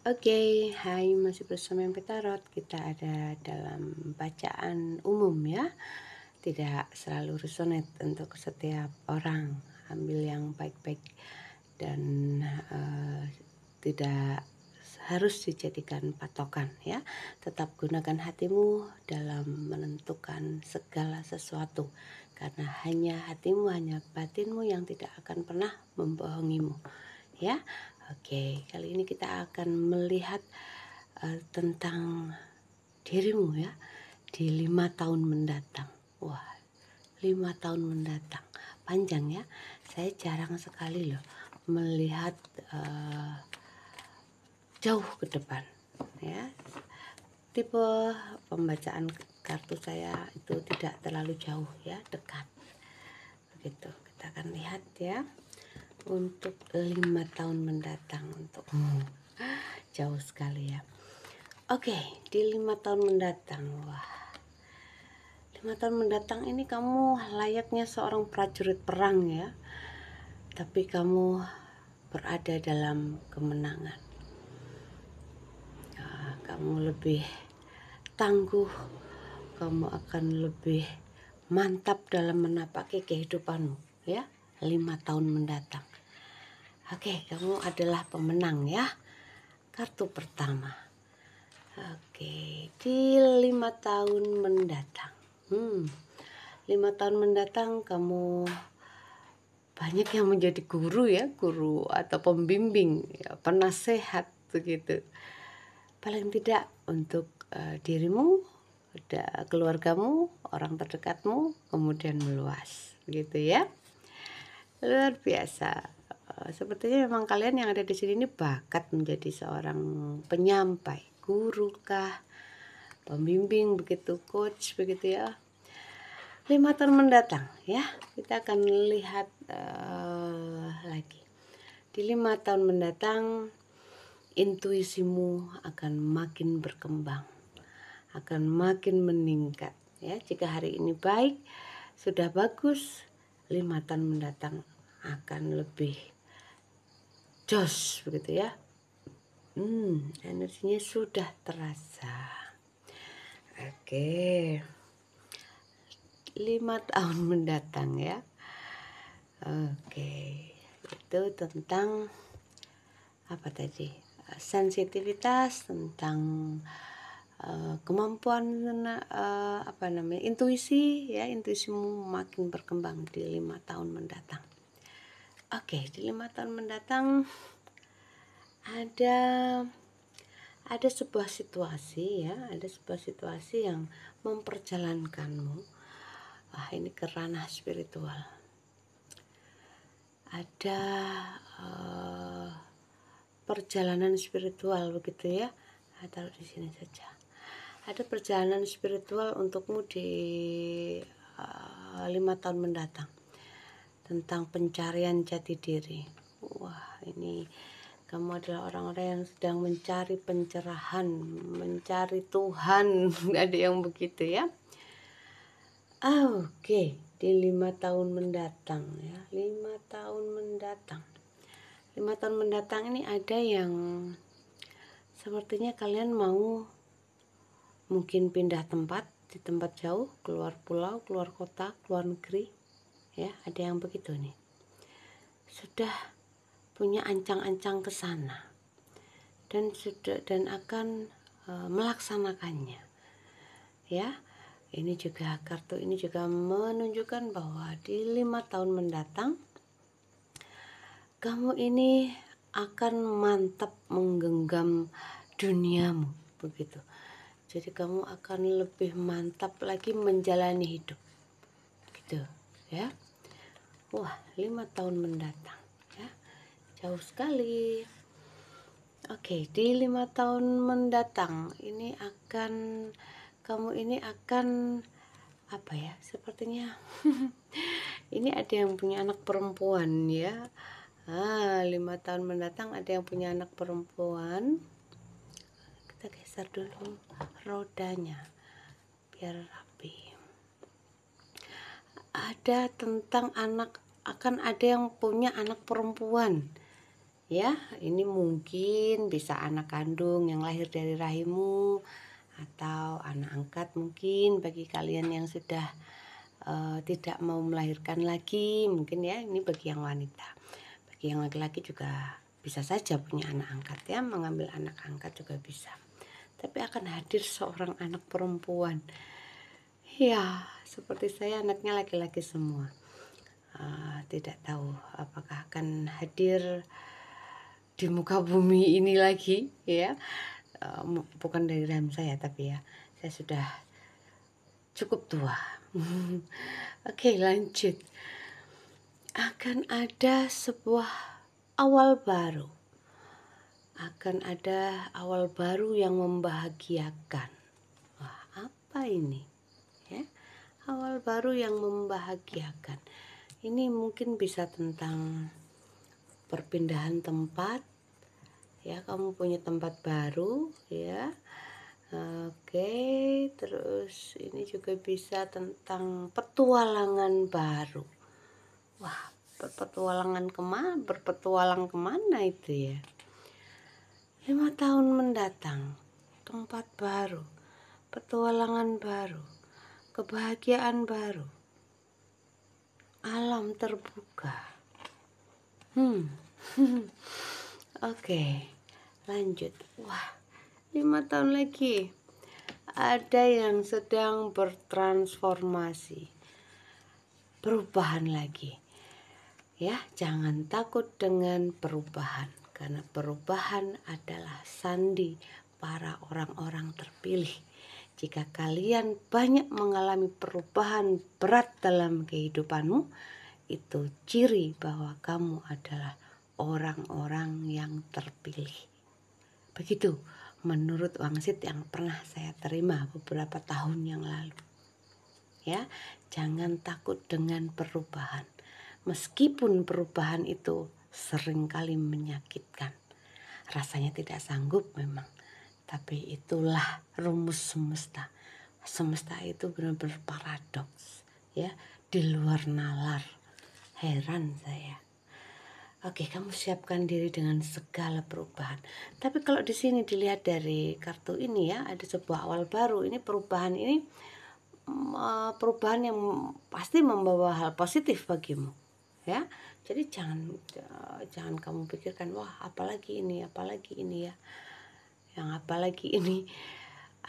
Oke, hai, masih bersama MP Tarot. Kita ada dalam bacaan umum ya. Tidak selalu resonate untuk setiap orang. Ambil yang baik-baik dan tidak harus dijadikan patokan ya. Tetap gunakan hatimu dalam menentukan segala sesuatu. Karena hanya hatimu, hanya batinmu yang tidak akan pernah membohongimu. Ya, oke. Kali ini kita akan melihat tentang dirimu ya di 5 tahun mendatang. Wah, 5 tahun mendatang, panjang ya. Saya jarang sekali loh melihat jauh ke depan ya. Tipe pembacaan kartu saya itu tidak terlalu jauh ya, dekat. Begitu. Kita akan lihat ya untuk 5 tahun mendatang untukmu. Jauh sekali ya. Oke, di 5 tahun mendatang. Wah, 5 tahun mendatang ini kamu layaknya seorang prajurit perang ya. Tapi kamu berada dalam kemenangan. Kamu lebih tangguh, kamu akan lebih mantap dalam menapaki kehidupanmu ya. 5 tahun mendatang. Oke, kamu adalah pemenang ya. Kartu pertama. Oke, di 5 tahun mendatang. 5 tahun mendatang kamu banyak yang menjadi guru ya, guru atau pembimbing, ya, penasehat begitu. Paling tidak untuk dirimu, keluargamu, orang terdekatmu, kemudian meluas, gitu ya. Luar biasa. Sepertinya memang kalian yang ada di sini ini bakat menjadi seorang penyampai, guru kah, pembimbing begitu, coach begitu ya. 5 tahun mendatang ya, kita akan lihat lagi. Di 5 tahun mendatang intuisimu akan makin berkembang, akan makin meningkat ya. Jika hari ini baik, sudah bagus, 5 tahun mendatang akan lebih jos begitu ya. Energinya sudah terasa. Oke, 5 tahun mendatang ya. Oke, itu tentang apa tadi? Sensitivitas, tentang kemampuan intuisi ya. Intuisimu makin berkembang di 5 tahun mendatang. Oke, di 5 tahun mendatang ada sebuah situasi ya, ada sebuah situasi yang memperjalankanmu. Ini ke ranah spiritual. Ada perjalanan spiritual begitu ya. Taruh di sini saja. Ada perjalanan spiritual untukmu di 5 tahun mendatang, tentang pencarian jati diri. Wah, ini kamu adalah orang-orang yang sedang mencari pencerahan, mencari Tuhan. Ada yang begitu ya. Oke, di 5 tahun mendatang ya, 5 tahun mendatang. 5 tahun mendatang ini ada yang sepertinya kalian mau mungkin pindah tempat, di tempat jauh, keluar pulau, keluar kota, keluar negeri ya. Ada yang begitu nih, sudah punya ancang-ancang ke sana dan akan melaksanakannya ya. Ini juga, kartu ini juga menunjukkan bahwa di 5 tahun mendatang kamu ini akan mantap menggenggam duniamu begitu. Jadi kamu akan lebih mantap lagi menjalani hidup gitu ya. Wah, 5 tahun mendatang ya, jauh sekali. Oke, di 5 tahun mendatang ini kamu ini akan apa ya, sepertinya ini ada yang punya anak perempuan ya. 5 tahun mendatang ada yang punya anak perempuan. Kita geser dulu rodanya biar rapi. Ada tentang akan ada yang punya anak perempuan Ya, ini mungkin bisa anak kandung yang lahir dari rahimmu atau anak angkat mungkin bagi kalian yang sudah tidak mau melahirkan lagi mungkin ya, ini bagi yang wanita. Bagi yang laki-laki juga bisa saja punya anak angkat ya, mengambil anak angkat juga bisa. Tapi akan hadir seorang anak perempuan. Ya, seperti saya anaknya laki-laki semua. Tidak tahu apakah akan hadir di muka bumi ini lagi ya. Bukan dari rahim saya tapi ya saya sudah cukup tua. Oke, lanjut. Akan ada sebuah awal baru. Akan ada awal baru yang membahagiakan. Wah, apa ini? Ya, awal baru yang membahagiakan. Ini mungkin bisa tentang perpindahan tempat. Ya, kamu punya tempat baru ya. Oke, terus ini juga bisa tentang petualangan baru. Wah, berpetualang kemana itu ya? 5 tahun mendatang, tempat baru, petualangan baru, kebahagiaan baru, alam terbuka. Oke, lanjut. Wah, 5 tahun lagi ada yang sedang bertransformasi, perubahan lagi. Ya, jangan takut dengan perubahan, karena perubahan adalah sandi para orang-orang terpilih. Jika kalian banyak mengalami perubahan berat dalam kehidupanmu, itu ciri bahwa kamu adalah orang-orang yang terpilih. Begitu menurut wangsit yang pernah saya terima beberapa tahun yang lalu. Ya, jangan takut dengan perubahan. Meskipun perubahan itu seringkali menyakitkan. Rasanya tidak sanggup memang. Tapi itulah rumus semesta. Semesta itu benar-benar paradoks. Ya, di luar nalar. Heran saya. Oke, kamu siapkan diri dengan segala perubahan. Tapi kalau di sini dilihat dari kartu ini ya, ada sebuah awal baru. Ini perubahan ini perubahan yang pasti membawa hal positif bagimu. Ya, jadi jangan kamu pikirkan wah apalagi ini ya, yang apalagi ini.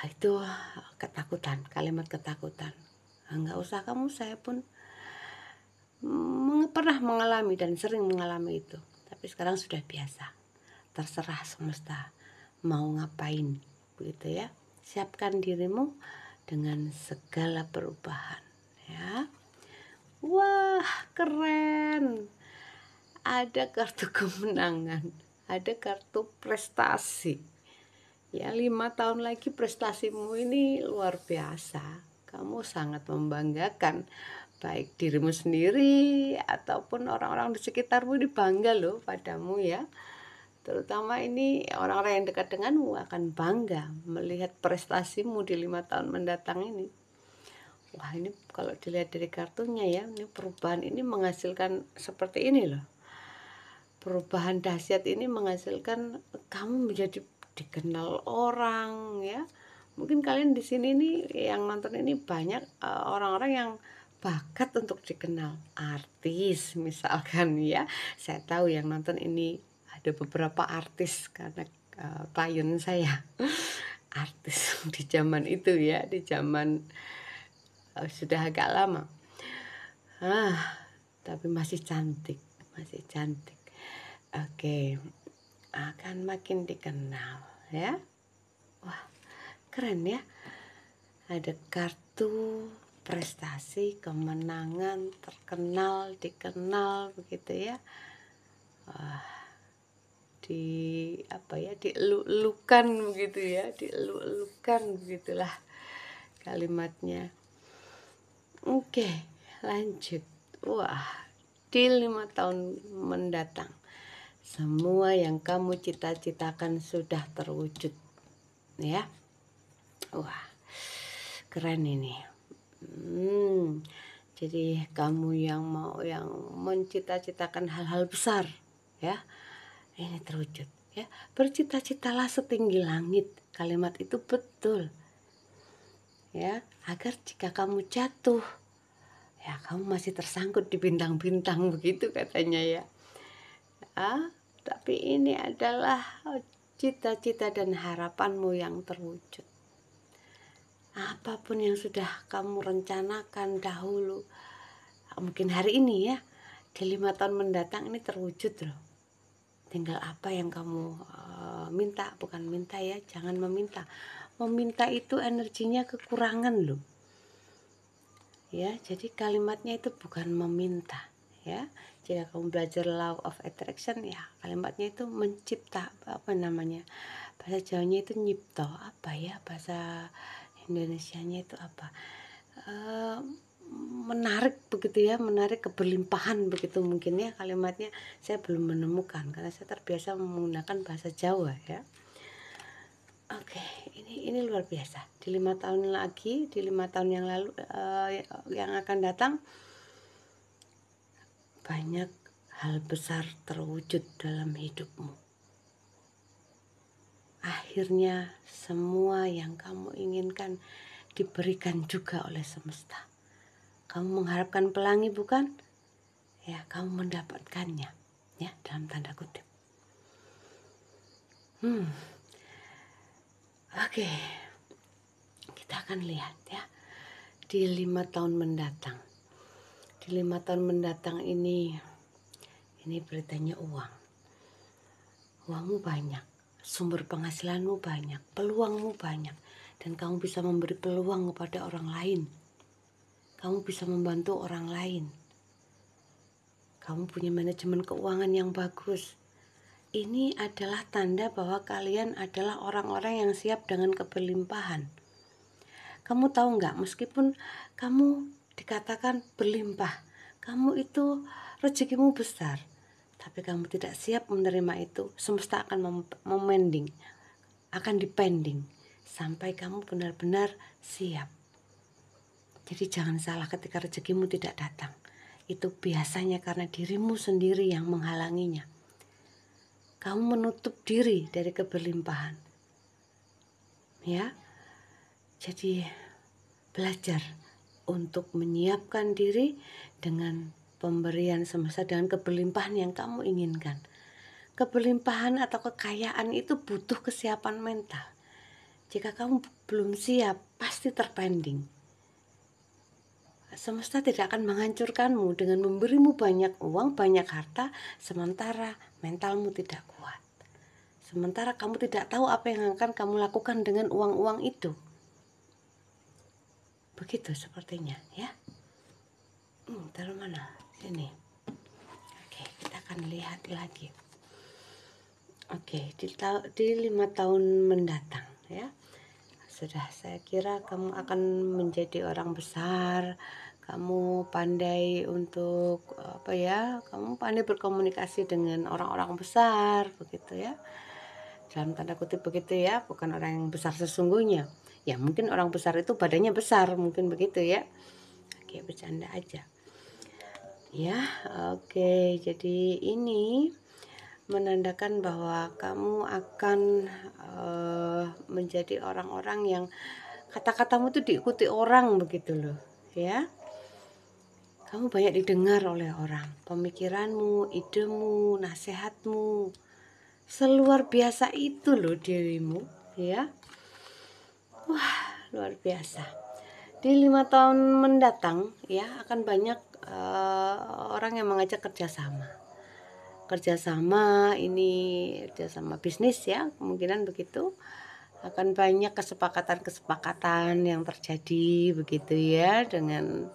Itu ketakutan, kalimat ketakutan. Enggak usah kamu, saya pun pernah mengalami dan sering mengalami itu, tapi sekarang sudah biasa. Terserah semesta mau ngapain begitu ya. Siapkan dirimu dengan segala perubahan ya. Wah, keren. Ada kartu kemenangan, ada kartu prestasi. Ya, 5 tahun lagi prestasimu ini luar biasa. Kamu sangat membanggakan baik dirimu sendiri ataupun orang-orang di sekitarmu, dibangga loh padamu ya. Terutama ini orang-orang yang dekat denganmu akan bangga melihat prestasimu di 5 tahun mendatang ini. Wah, ini kalau dilihat dari kartunya ya, ini perubahan ini menghasilkan seperti ini loh. Perubahan dahsyat ini menghasilkan kamu menjadi dikenal orang ya. Mungkin kalian di sini nih yang nonton ini banyak orang-orang yang bakat untuk dikenal, artis misalkan ya. Saya tahu yang nonton ini ada beberapa artis karena klien saya artis di zaman itu ya, di zaman sudah agak lama. Tapi masih cantik, masih cantik. Oke, akan makin dikenal ya. Wah, keren ya. Ada kartu prestasi, kemenangan, terkenal, dikenal begitu ya. Wah, dieluk-elukan begitu ya, dieluk-elukan begitulah kalimatnya. Oke, lanjut. Wah, di 5 tahun mendatang semua yang kamu cita-citakan sudah terwujud ya. Wah, keren ini. Jadi kamu yang mencita-citakan hal-hal besar ya, ini terwujud ya. Bercita-citalah setinggi langit, kalimat itu betul ya, agar jika kamu jatuh ya kamu masih tersangkut di bintang-bintang, begitu katanya ya. Tapi ini adalah cita-cita dan harapanmu yang terwujud. Apapun yang sudah kamu rencanakan dahulu, mungkin hari ini ya, di 5 tahun mendatang ini terwujud loh. Tinggal apa yang kamu minta, bukan minta ya, jangan meminta. Meminta itu energinya kekurangan loh. Ya, jadi kalimatnya itu bukan meminta ya. Jika kamu belajar law of attraction ya, kalimatnya itu mencipta, apa namanya? Bahasa Jawanya itu nyipto, apa ya? Bahasa Indonesianya itu apa? Menarik begitu ya, menarik keberlimpahan begitu mungkin ya kalimatnya. Saya belum menemukan karena saya terbiasa menggunakan bahasa Jawa ya. Oke, ini luar biasa. Di 5 tahun lagi, di 5 tahun yang lalu yang akan datang, banyak hal besar terwujud dalam hidupmu. Akhirnya semua yang kamu inginkan diberikan juga oleh semesta. Kamu mengharapkan pelangi bukan? Ya, kamu mendapatkannya ya, dalam tanda kutip. Oke, kita akan lihat ya di 5 tahun mendatang. Di 5 tahun mendatang ini beritanya uang. Uangmu banyak, sumber penghasilanmu banyak, peluangmu banyak, dan kamu bisa memberi peluang kepada orang lain. Kamu bisa membantu orang lain. Kamu punya manajemen keuangan yang bagus. Ini adalah tanda bahwa kalian adalah orang-orang yang siap dengan keberlimpahan. Kamu tahu nggak, meskipun kamu dikatakan berlimpah, kamu itu rezekimu besar, tapi kamu tidak siap menerima itu, semesta akan memending, akan dipending sampai kamu benar-benar siap. Jadi jangan salah ketika rezekimu tidak datang. Itu biasanya karena dirimu sendiri yang menghalanginya. Kamu menutup diri dari keberlimpahan. Ya. Jadi belajar untuk menyiapkan diri dengan pemberian semesta, dengan keberlimpahan yang kamu inginkan. Keberlimpahan atau kekayaan itu butuh kesiapan mental. Jika kamu belum siap, pasti terpending. Semesta tidak akan menghancurkanmu dengan memberimu banyak uang, banyak harta, sementara mentalmu tidak kuat. Sementara kamu tidak tahu apa yang akan kamu lakukan dengan uang-uang itu. Begitu sepertinya ya. Taruh mana? Sini. Oke, kita akan lihat lagi. Oke, di 5 tahun mendatang ya. Sudah, saya kira kamu akan menjadi orang besar. Kamu pandai untuk apa ya? Kamu pandai berkomunikasi dengan orang-orang besar begitu ya. Dalam tanda kutip begitu ya, bukan orang yang besar sesungguhnya. Ya, mungkin orang besar itu badannya besar, mungkin begitu ya. Oke, bercanda aja. Ya, oke. Jadi ini menandakan bahwa kamu akan menjadi orang-orang yang kata-katamu itu diikuti orang begitu loh ya. Kamu banyak didengar oleh orang, pemikiranmu, idemu, nasihatmu, seluar biasa itu loh dirimu ya. Wah, luar biasa. Di 5 tahun mendatang ya akan banyak orang yang mengajak kerjasama bisnis ya, kemungkinan begitu. Akan banyak kesepakatan-kesepakatan yang terjadi begitu ya, dengan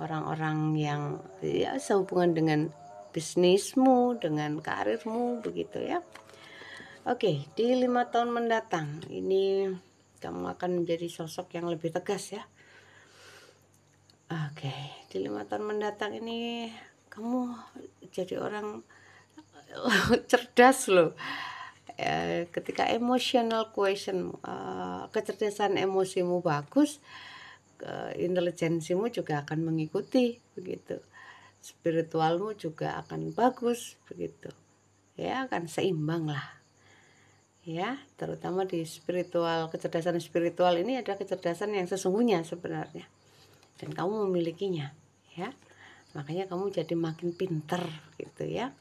orang-orang yang ya sehubungan dengan bisnismu, dengan karirmu begitu ya. Oke, di 5 tahun mendatang ini kamu akan menjadi sosok yang lebih tegas ya. Oke, di 5 tahun mendatang ini kamu jadi orang cerdas loh. Ketika emotional question, kecerdasan emosimu bagus, intelijensimu juga akan mengikuti begitu, spiritualmu juga akan bagus begitu ya, akan seimbang lah ya, terutama di spiritual. Kecerdasan spiritual ini adalah kecerdasan yang sesungguhnya sebenarnya, dan kamu memilikinya ya, makanya kamu jadi makin pinter gitu ya.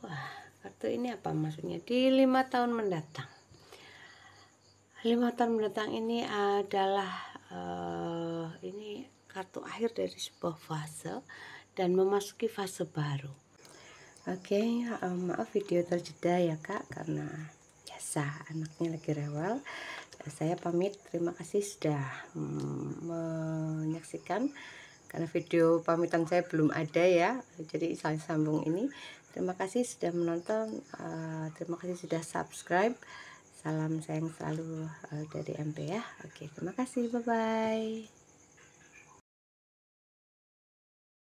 Wah, kartu ini apa maksudnya di 5 tahun mendatang? 5 tahun mendatang ini adalah ini kartu akhir dari sebuah fase dan memasuki fase baru. Oke, maaf video terjeda ya Kak, karena biasa anaknya lagi rewel. Saya pamit, terima kasih sudah menyaksikan, karena video pamitan saya belum ada ya, jadi saya sambung ini. Terima kasih sudah menonton, terima kasih sudah subscribe. Salam sayang selalu dari MP ya. Oke, terima kasih, bye bye.